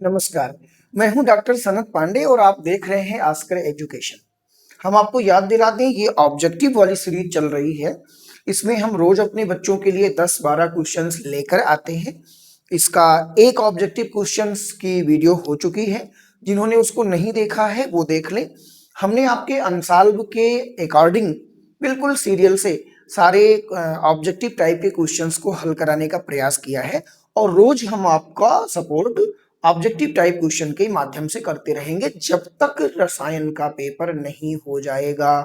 नमस्कार, मैं हूं डॉक्टर सनत पांडे और आप देख रहे हैं आस्कर एजुकेशन। हम आपको याद दिला दें, ये ऑब्जेक्टिव वाली सीरीज चल रही है। इसमें हम रोज अपने बच्चों के लिए 10-12 क्वेश्चंस लेकर आते हैं। इसका एक ऑब्जेक्टिव क्वेश्चंस की वीडियो हो चुकी है, जिन्होंने उसको नहीं देखा है वो देख लें। हमने आपके अनसॉल्व के अकॉर्डिंग बिल्कुल सीरियल से सारे ऑब्जेक्टिव टाइप के क्वेश्चंस को हल कराने का प्रयास किया है और रोज हम आपका सपोर्ट ऑब्जेक्टिव टाइप क्वेश्चन के माध्यम से करते रहेंगे जब तक रसायन का पेपर नहीं हो जाएगा।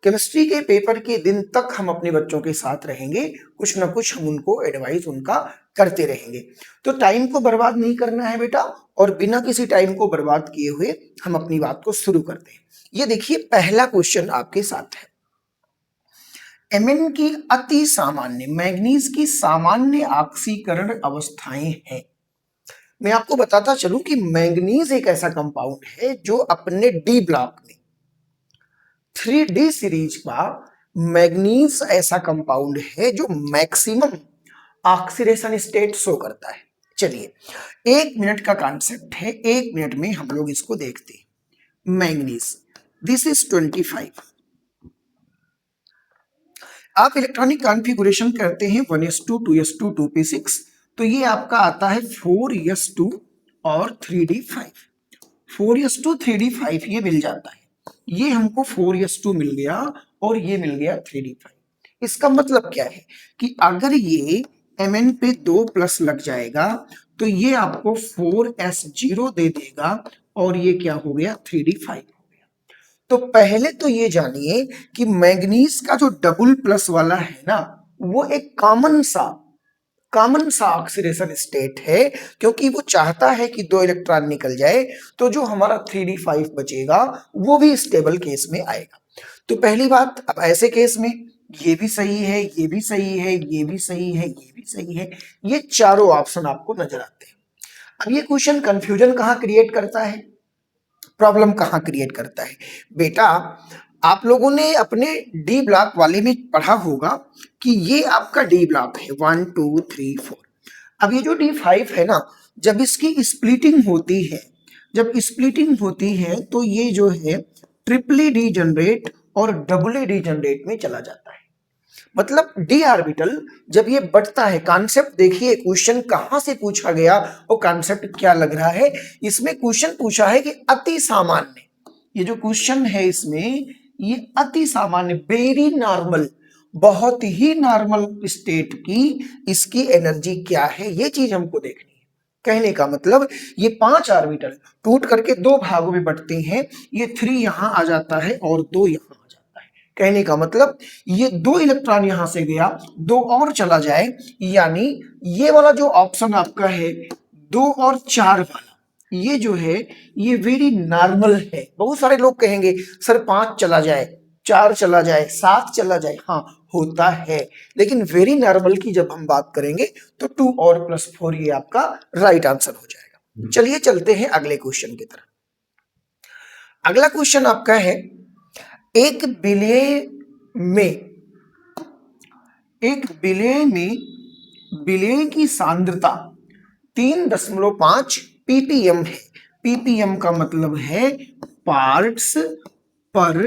केमिस्ट्री के पेपर के दिन तक हम अपने बच्चों के साथ रहेंगे, कुछ ना कुछ हम उनको एडवाइस उनका करते रहेंगे। तो टाइम को बर्बाद नहीं करना है बेटा, और बिना किसी टाइम को बर्बाद किए हुए हम अपनी बात को शुरू करते हैं। ये देखिए, पहला क्वेश्चन आपके साथ है। एमएन की अति सामान्य मैग्नीज की सामान्य ऑक्सीकरण अवस्थाएं हैं। मैं आपको बताता चलूं कि मैंगनीज एक ऐसा कंपाउंड है जो अपने डी ब्लॉक में 3D सीरीज का मैग्नीज ऐसा कंपाउंड है जो मैक्सिमम ऑक्सीडेशन स्टेट शो करता है। चलिए, 1 मिनट का कॉन्सेप्ट है, 1 मिनट में हम लोग इसको देखते हैं। Manganese, this is 25। आप इलेक्ट्रॉनिक कॉन्फ़िगरेशन करते हैं 1s2 2s2 2p6, तो ये आपका आता है 4s2 और 3d5। 4s2 3d5 ये मिल जाता है। ये हमको 4s2 मिल गया और ये मिल गया 3d5। इसका मतलब क्या है कि अगर ये Mn पे 2 प्लस लग जाएगा तो ये आपको 4s0 दे देगा और ये क्या हो गया, 3d5। तो पहले तो ये जानिए कि मैंगनीज का जो डबल प्लस वाला है ना, वो एक कॉमन सा ऑक्सीडेशन स्टेट है, क्योंकि वो चाहता है कि 2 इलेक्ट्रॉन निकल जाए, तो जो हमारा 3d5 बचेगा वो भी स्टेबल केस में आएगा। तो पहली बात, अब ऐसे केस में ये भी सही है, ये भी सही है, ये भी सही है, ये भी सही है, ये चारों ऑप्शन आपको नजर आते हैं। अब ये क्वेश्चन कंफ्यूजन कहाँ क्रिएट करता है, प्रॉब्लम कहाँ क्रिएट करता है बेटा? आप लोगों ने अपने डी ब्लॉक वाले में पढ़ा होगा कि ये आपका डी ब्लॉक है 1 2 3 4। अब ये जो D5 है ना, जब इसकी स्प्लिटिंग होती है, तो ये जो है ट्रिपली डीजनरेट और डबली डीजनरेट में चला जाता है। मतलब डी ऑर्बिटल जब ये बढ़ता है, कॉन्सेप्ट देखिए क्वेश्चन कहां से पूछा गया और कॉन्सेप्ट क्या लग रहा है। इसमें क्वेश्चन पूछा है कि अति सामान्य, ये जो क्वेश्चन है इसमें, ये अति सामान्य, वेरी नॉर्मल, बहुत ही नॉर्मल स्टेट की इसकी एनर्जी क्या है, ये चीज हमको देखनी है। कहने का मतलब ये 5 ऑर्बिटल टूट करके 2 भागों में बढ़ते हैं, ये 3 यहां आ जाता है और 2 यहां आ जाता है। कहने का मतलब ये 2 इलेक्ट्रॉन यहां से गया, 2 और चला जाए, यानी ये वाला जो ऑप्शन आपका है 2 और 4 वाला, ये जो है ये वेरी नॉर्मल है। बहुत सारे लोग कहेंगे सर 5 चला जाए, 4 चला जाए, 7 चला जाए, हाँ होता है, लेकिन वेरी नॉर्मल की जब हम बात करेंगे तो 2 और +4 ये आपका राइट आंसर हो जाएगा। चलिए चलते हैं अगले क्वेश्चन की तरफ। अगला क्वेश्चन आपका है, एक बिलिये की सांद्रता 3.5 ppm है। ppm का मतलब है पार्ट्स पर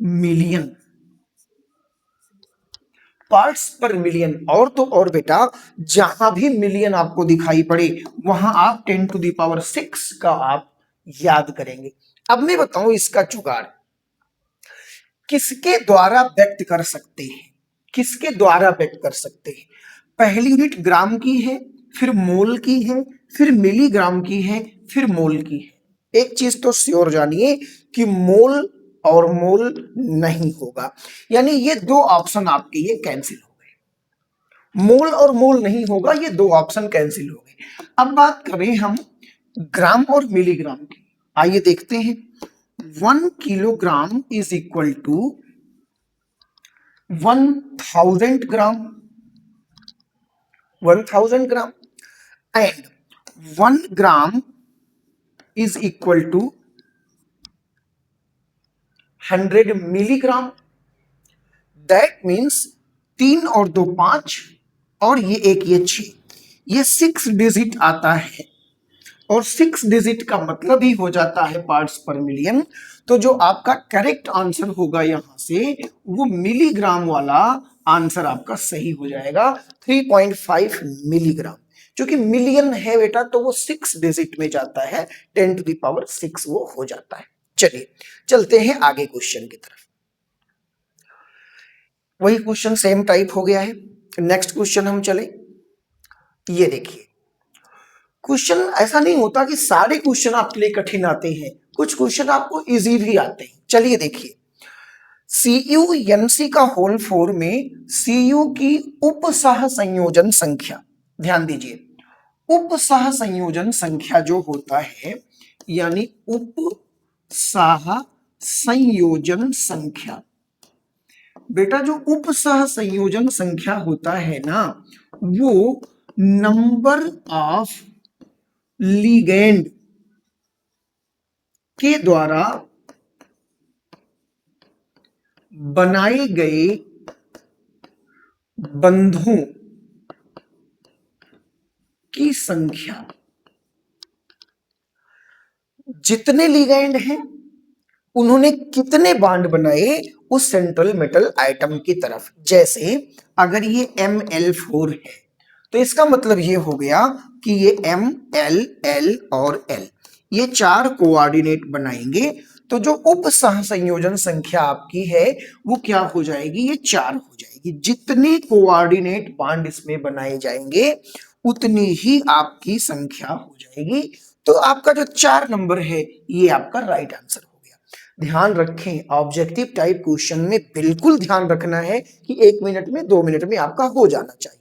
मिलियन, पार्ट्स पर मिलियन। और तो और बेटा, जहां भी मिलियन आपको दिखाई पड़े वहां आप 10⁶ का आप याद करेंगे। अब मैं बताऊं इसका जुगाड़ किसके द्वारा व्यक्त कर सकते हैं, किसके द्वारा व्यक्त कर सकते हैं। पहली यूनिट ग्राम की है, फिर मोल की है, फिर मिलीग्राम की है, फिर मोल की है। एक चीज तो श्योर जानिए कि मोल और मोल नहीं होगा, यानी ये 2 ऑप्शन आपके ये कैंसिल हो गए। मोल और मोल नहीं होगा, ये 2 ऑप्शन कैंसिल हो गए। अब बात करें हम ग्राम और मिलीग्राम की, आइए देखते हैं। 1 kilogram is equal to 1000 gram, 1000 gram, and 1 gram is equal to 100 milligram. That means 3 और 2 5 और ये 1 ये 6, ये 6 डिजिट आता है। और 6 डिजिट का मतलब ही हो जाता है पार्ट्स पर मिलियन। तो जो आपका करेक्ट आंसर होगा यहां से वो मिलीग्राम वाला आंसर आपका सही हो जाएगा, 3.5 मिलीग्राम। क्योंकि मिलियन है बेटा तो वो 6 डिजिट में जाता है, 10⁶ वो हो जाता है। चलिए चलते हैं आगे क्वेश्चन की तरफ। वही क्वेश्चन सेम टाइप हो गया है। नेक्स्ट क्वेश्चन हम चले। ये देखिए क्वेश्चन ऐसा नहीं होता कि सारे क्वेश्चन आपके लिए कठिन आते हैं, कुछ क्वेश्चन आपको इजी भी आते हैं। चलिए देखिए CU का होल 4 में CU की उपसह संयोजन संख्या, ध्यान दीजिए उपसह संयोजन संख्या जो होता है यानी उपसह संयोजन संख्या, बेटा जो उपसह संयोजन संख्या होता है ना वो नंबर ऑफ लिगेंड के द्वारा बनाए गए बंधों की संख्या, जितने लिगेंड हैं उन्होंने कितने बॉन्ड बनाए उस सेंट्रल मेटल आइटम की तरफ। जैसे अगर ये ML4 है तो इसका मतलब ये हो गया कि ये M, L, L और L ये 4 कोऑर्डिनेट बनाएंगे, तो जो उप सह संयोजन संख्या आपकी है वो क्या हो जाएगी, ये 4 हो जाएगी। जितने कोऑर्डिनेट बॉन्ड इसमें बनाए जाएंगे उतनी ही आपकी संख्या हो जाएगी। तो आपका जो 4 नंबर है ये आपका राइट आंसर हो गया। ध्यान रखें ऑब्जेक्टिव टाइप क्वेश्चन में बिल्कुल ध्यान रखना है कि 1 मिनट में 2 मिनट में आपका हो जाना चाहिए।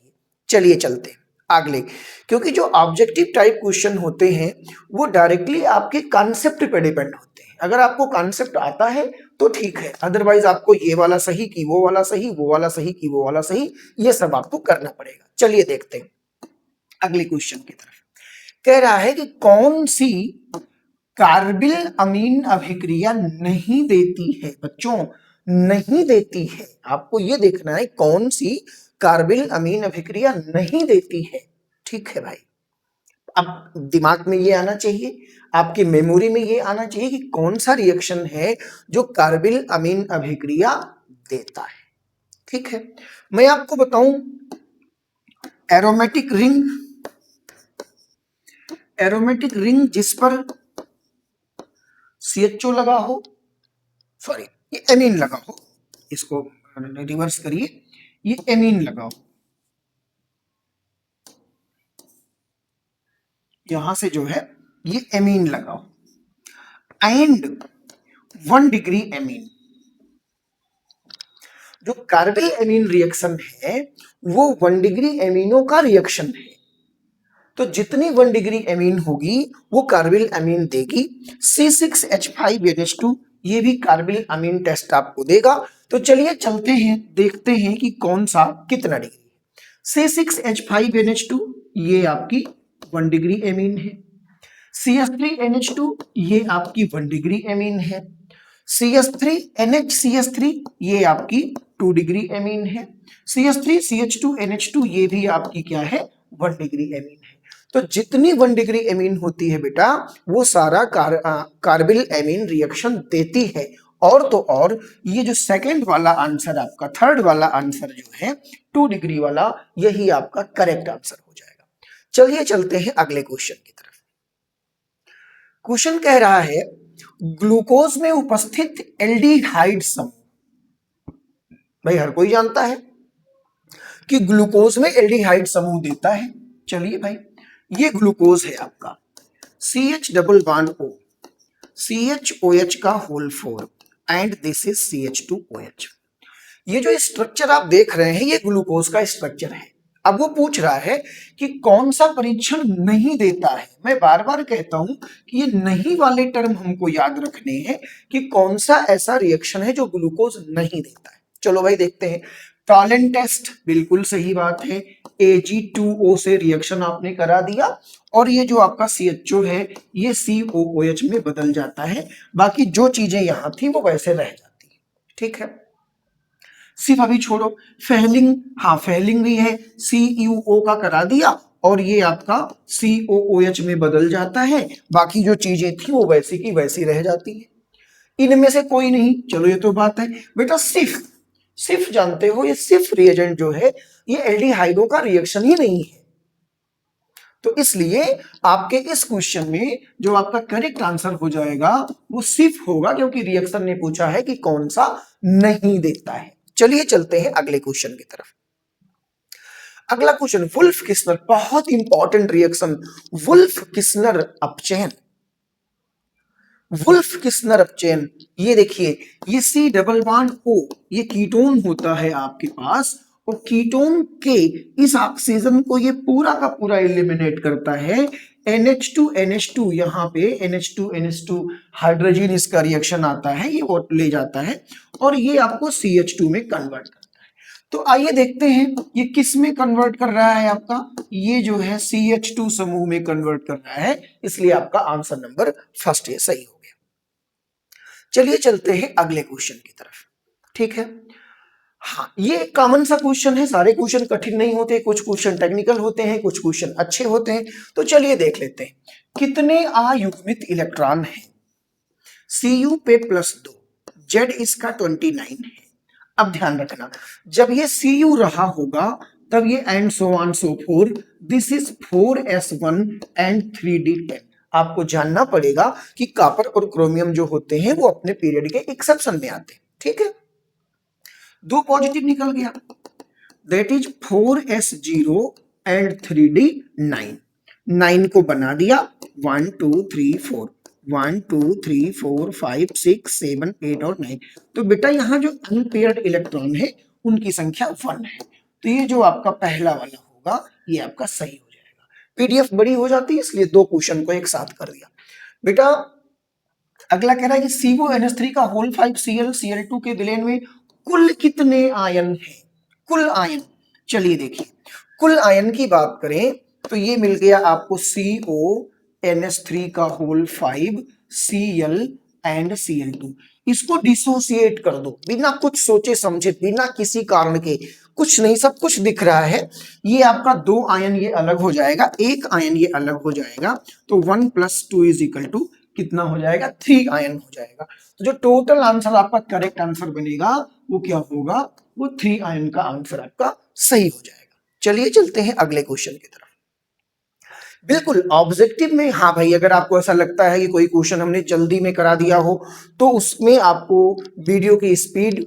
चलिए चलते हैं अगले, क्योंकि जो ऑब्जेक्टिव टाइप क्वेश्चन होते हैं वो डायरेक्टली आपके कॉन्सेप्ट पे डिपेंड होते हैं। अगर आपको कॉन्सेप्ट आता है तो ठीक है, अदरवाइज आपको ये वाला सही की वो वाला सही, वो वाला सही की वो वाला सही, ये सब आपको करना पड़ेगा। चलिए देखते हैं अगले क्वेश्चन की तरफ। कह रहा है कि कौन सी कार्बिल अमीन अभिक्रिया नहीं देती है, बच्चों नहीं देती है, आपको ये देखना है कौन सी कार्बिल अमीन अभिक्रिया नहीं देती है। ठीक है भाई, अब दिमाग में ये आना चाहिए, आपकी मेमोरी में ये आना चाहिए कि कौन सा रिएक्शन है जो कार्बिल अमीन अभिक्रिया देता है। ठीक है, मैं आपको बताऊं एरोमेटिक रिंग, एरोमेटिक रिंग जिस पर CHO लगा हो, सॉरी ये एमीन लगा हो, इसको रिवर्स करिए, ये एमीन लगा हो, यहां से जो है ये एमीन लगा हो एंड 1 डिग्री एमीन। जो कार्बिल एमीन रिएक्शन है वो 1 डिग्री एमीनों का रिएक्शन है, तो जितनी 1 डिग्री एमीन होगी वो कार्बिल अमीन देगी। C6H5NH2 ये भी कार्बिल अमीन टेस्ट आपको देगा। तो चलिए चलते हैं देखते हैं कि कौन सा कितना डिग्री। C6H5NH2 ये आपकी 1 डिग्री एमीन है, CH3NH2 ये आपकी 1 डिग्री एमीन है, CH3NHCH3 ये आपकी 2 डिग्री एमीन है, CH3CH2NH2 ये भी आपकी क्या है 1 डिग्री एमीन है। तो जितनी 1 डिग्री एमीन होती है बेटा वो सारा कार्बिल एमीन रिएक्शन देती है। और तो और ये जो सेकंड वाला आंसर आपका, थर्ड वाला आंसर जो है 2 डिग्री वाला, यही आपका करेक्ट आंसर हो जाएगा। चलिए चलते हैं अगले क्वेश्चन की तरफ। क्वेश्चन कह रहा है ग्लूकोज में उपस्थित एल्डिहाइड समूह, भाई हर कोई जानता है कि ग्लूकोज में एल्डिहाइड समूह देता है। चलिए भाई ये ग्लूकोज है आपका CH double bond O, CHOH का whole 4 and this is CH2OH। ये जो स्ट्रक्चर आप देख रहे हैं ये ग्लूकोज का स्ट्रक्चर है। अब वो पूछ रहा है कि कौन सा परीक्षण नहीं देता है। मैं बार बार कहता हूं कि ये नहीं वाले टर्म हमको याद रखने हैं कि कौन सा ऐसा रिएक्शन है जो ग्लूकोज नहीं देता है। चलो भाई देखते हैं। टॉलेंट टेस्ट बिल्कुल सही बात है, Ag2O से रिएक्शन आपने करा दिया और ये जो आपका CHO है ये COOH में बदल जाता है, बाकी जो चीजें यहां थी वो वैसे रह जाती है। ठीक है, सिर्फ अभी छोड़ो फेलिंग, हाँ फेलिंग भी है, CUO का करा दिया और ये आपका COOH में बदल जाता है, बाकी जो चीजें थी वो वैसी की वैसी रह जाती है। इनमें से कोई नहीं, चलो ये तो बात है बेटा। सिर्फ सिर्फ जानते हो, ये सिर्फ रिएजेंट जो है ये एल्डिहाइडों का रिएक्शन ही नहीं है। तो इसलिए आपके इस क्वेश्चन में जो आपका करेक्ट आंसर हो जाएगा वो सिर्फ होगा, क्योंकि रिएक्शन ने पूछा है कि कौन सा नहीं देता है। चलिए चलते हैं अगले क्वेश्चन की तरफ। अगला क्वेश्चन वुल्फ किस्नर, बहुत इंपॉर्टेंट रिएक्शन, वुल्फ किस्नर अपचयन। वुल्फ किस्नर अपचयन, ये देखिए, ये C+O ये कीटोन होता है आपके पास, और कीटोन के इस ऑक्सीजन को ये पूरा का पूरा एलिमिनेट करता है। NH2NH2, यहाँ पे NH2NH2 हाइड्रोजन इसका रिएक्शन आता है, ये वो ले जाता है और ये आपको CH2 में कन्वर्ट करता है। तो आइए देखते हैं ये किस में कन्वर्ट कर रहा है आपका, ये जो है CH2 समूह में कन्वर्ट कर रहा है, इसलिए आपका आंसर नंबर फर्स्ट ये सही हो गया। चलिए चलते हैं अगले क्वेश्चन की तरफ, ठीक है। हाँ, ये कॉमन सा क्वेश्चन है, सारे क्वेश्चन कठिन नहीं होते, कुछ क्वेश्चन टेक्निकल होते हैं, कुछ क्वेश्चन अच्छे होते हैं। तो चलिए देख लेते हैं, कितने अयुग्मित इलेक्ट्रॉन हैं Cu पे +2, Z इसका 29 है। अब ध्यान रखना, जब ये Cu रहा होगा तब ये and so on so four, this is 4s1 and 3d10। आपको जानना पड़ेगा कि कॉपर और क्रोमियम जो होते हैं वो अपने पीरियड के एक्सेप्शन में आते हैं, ठीक है। 2 पॉजिटिव निकल गया, that is 4s0 and 3d9। 9 को बना दिया, 1 2 3 4, 1 2 3 4 5 6 7 8 और 9। तो बेटा यहाँ जो अनपेयर्ड इलेक्ट्रॉन है उनकी संख्या 1 है, तो ये जो आपका पहला वाला होगा ये आपका सही हो जाएगा। पीडीएफ बड़ी हो जाती है इसलिए 2 क्वेश्चन को एक साथ कर दिया। बेटा अगला कह रहा है कि CONH3 का होल 5Cl Cl2 के विलयन में कुल कितने आयन हैं, कुल आयन। चलिए देखिए, कुल आयन की बात करें तो ये मिल गया आपको CONH3 का होल 5 Cl एंड Cl2। इसको डिसोसिएट कर दो बिना कुछ सोचे समझे, बिना किसी कारण के, कुछ नहीं, सब कुछ दिख रहा है। ये आपका 2 आयन ये अलग हो जाएगा, 1 आयन ये अलग हो जाएगा, तो 1 + 2 = कितना हो जाएगा, 3 आयन हो जाएगा। तो जो टोटल आंसर आपका करेक्ट आंसर बनेगा वो क्या होगा, वो 3 आयन का आंसर आपका सही हो जाएगा। चलिए चलते हैं अगले क्वेश्चन की तरफ। बिल्कुल ऑब्जेक्टिव में, हाँ भाई, अगर आपको ऐसा लगता है कि कोई क्वेश्चन हमने जल्दी में करा दिया हो तो उसमें आपको वीडियो की स्पीड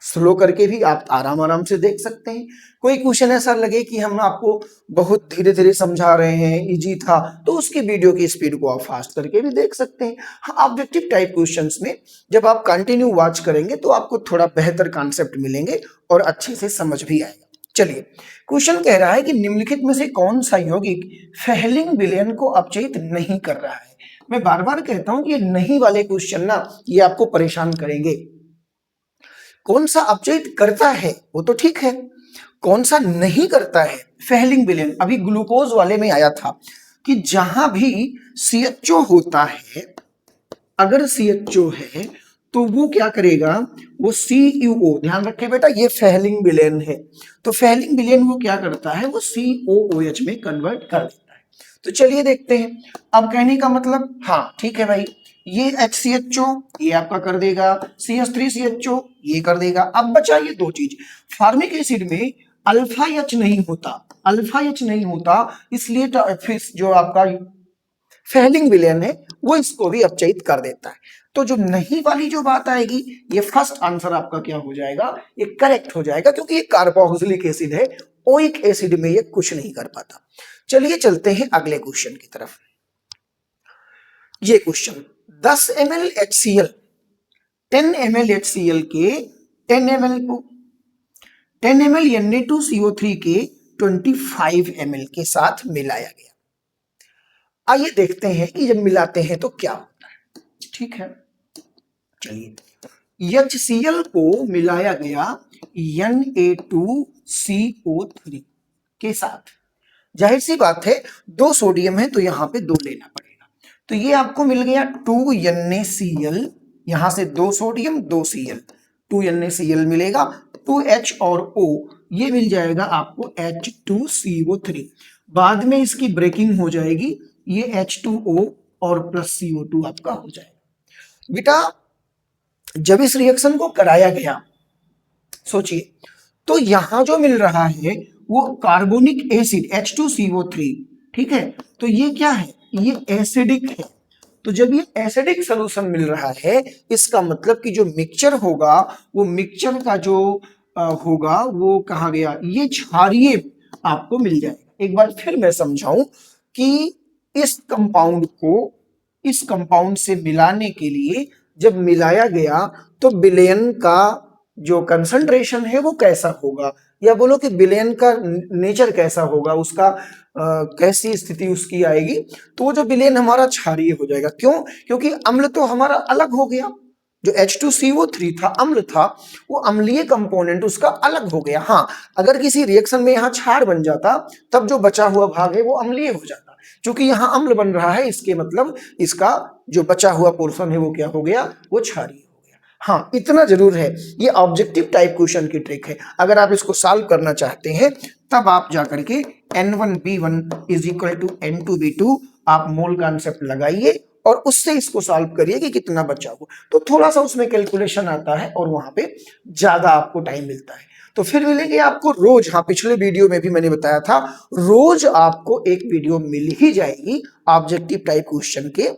स्लो करके भी आप आराम से देख सकते हैं। कोई क्वेश्चन ऐसा लगे कि हम आपको बहुत धीरे धीरे समझा रहे हैं, इजी था, तो उसकी वीडियो की स्पीड को आप फास्ट करके भी देख सकते हैं। हाँ, ऑब्जेक्टिव टाइप क्वेश्चंस में जब आप कंटिन्यू वॉच करेंगे तो आपको थोड़ा बेहतर कॉन्सेप्ट मिलेंगे और अच्छे से समझ भी आएगा। चलिए, क्वेश्चन कह रहा है कि निम्नलिखित में से कौन सा यौगिक फेहलिंग विलयन को अपचयित नहीं कर रहा है। मैं बार बार कहता हूं कि ये नहीं वाले क्वेश्चन ना ये आपको परेशान करेंगे। कौन सा अपचयित करता है वो तो ठीक है, कौन सा नहीं करता है, फेहलिंग विलयन। अभी ग्लूकोज वाले में आया था कि जहां भी CHO होता है, अगर CHO है तो वो क्या करेगा, वो CuO, ध्यान रखें बेटा ये फेहलिंग विलेन है, तो फेहलिंग विलेन वो क्या करता है, वो COOH में कन्वर्ट कर देता है। तो चलिए देखते हैं। अब कहने का मतलब, हाँ ठीक है भाई, ये HCHO ये आपका कर देगा, CH3CHO ये कर देगा। अब बचा ये 2 चीज, फार्मिक एसिड में अल्फा H नहीं होता, अल्फा H नहीं होता, इसलिए जो आपका फेहलिंग विलेन है वो इसको भी अपचयित कर देता है। तो जो नहीं वाली जो बात आएगी, ये फर्स्ट आंसर आपका क्या हो जाएगा, ये करेक्ट हो जाएगा, क्योंकि ये कार्बोक्सिलिक एसिड है, ओइक एसिड में ये कुछ नहीं कर पाता। चलिए चलते हैं अगले क्वेश्चन की तरफ। ये question 10 ml HCl 10 ml HCl के 10 ml को 10 ml Na2CO3 के 25 ml के साथ मिलाया गया। आइए देखते हैं कि जब मिलाते हैं तो क्या होता है, ठीक है। चलिए, HCl को मिलाया गया Na2CO3 के साथ, जाहिर सी बात है 2 सोडियम है तो यहां पे 2 लेना पड़ेगा, तो ये आपको मिल गया 2 NaCl, यहां से 2 सोडियम 2 Cl, 2 NaCl मिलेगा, 2 H और O ये मिल जाएगा आपको H2CO3। बाद में इसकी ब्रेकिंग हो जाएगी, ये H2O और प्लस CO2 आपका हो जाएगा। बेटा जब इस रिएक्शन को कराया गया, सोचिए, तो यहां जो मिल रहा है वो कार्बोनिक एसिड H2CO3, ठीक है, तो ये क्या है, ये एसिडिक है। तो जब ये एसिडिक सोल्यूशन मिल रहा है, इसका मतलब कि जो मिक्सचर होगा, वो मिक्सचर का जो होगा वो कहाँ गया, ये क्षारीय आपको मिल जाएगा। एक बार फिर मैं समझाऊं कि इस कंपाउंड को इस कंपाउंड से मिलाने के लिए जब मिलाया गया तो विलयन का जो कंसंट्रेशन है वो कैसा होगा, या बोलो कि विलयन का नेचर कैसा होगा, उसका कैसी स्थिति उसकी आएगी, तो वो जो विलयन हमारा क्षारीय हो जाएगा। क्यों? क्योंकि अम्ल तो हमारा अलग हो गया, जो H2CO3 था अम्ल था, वो अम्लीय कंपोनेंट उसका अलग हो गया। हाँ, अगर किसी रिएक्शन में यहाँ क्षार बन जाता तब जो बचा हुआ भाग है वो अम्लीय हो जाता, क्योंकि यहाँ अम्ल बन रहा है, इसके मतलब इसका जो बचा हुआ पोर्शन है वो क्या हो गया, वो क्षारीय हो गया। हाँ, इतना जरूर है, ये ऑब्जेक्टिव टाइप क्वेश्चन की ट्रिक है। अगर आप इसको सॉल्व करना चाहते हैं तब आप जाकर के N1B1 is equal to N2B2 आप मोल कॉन्सेप्ट लगाइए और उससे इसको सॉल्व करिए कि कितना बचा हो, तो थोड़ा सा उसमें कैलकुलेशन आता है और वहां पे ज्यादा आपको टाइम मिलता है। तो फिर मिलेंगे आपको रोज, हाँ पिछले वीडियो में भी मैंने बताया था, रोज आपको एक वीडियो मिल ही जाएगी ऑब्जेक्टिव टाइप क्वेश्चन के,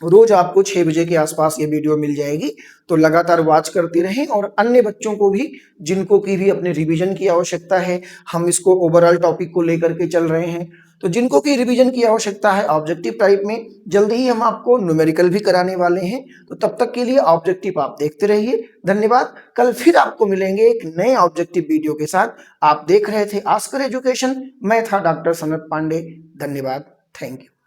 रोज आपको 6 बजे के आसपास ये वीडियो मिल जाएगी। तो लगातार वॉच करते रहें, और अन्य बच्चों को भी जिनको की भी अपने रिवीजन की आवश्यकता है, हम इसको ओवरऑल टॉपिक को लेकर के चल रहे हैं, तो जिनको की रिवीजन की आवश्यकता है ऑब्जेक्टिव टाइप में, जल्दी ही हम आपको न्यूमेरिकल भी कराने वाले हैं। तो तब तक के लिए ऑब्जेक्टिव आप देखते रहिए। धन्यवाद। कल फिर आपको मिलेंगे एक नए ऑब्जेक्टिव वीडियो के साथ। आप देख रहे थे आस्कर एजुकेशन, मैं था डॉक्टर सनत पांडे। धन्यवाद, थैंक यू।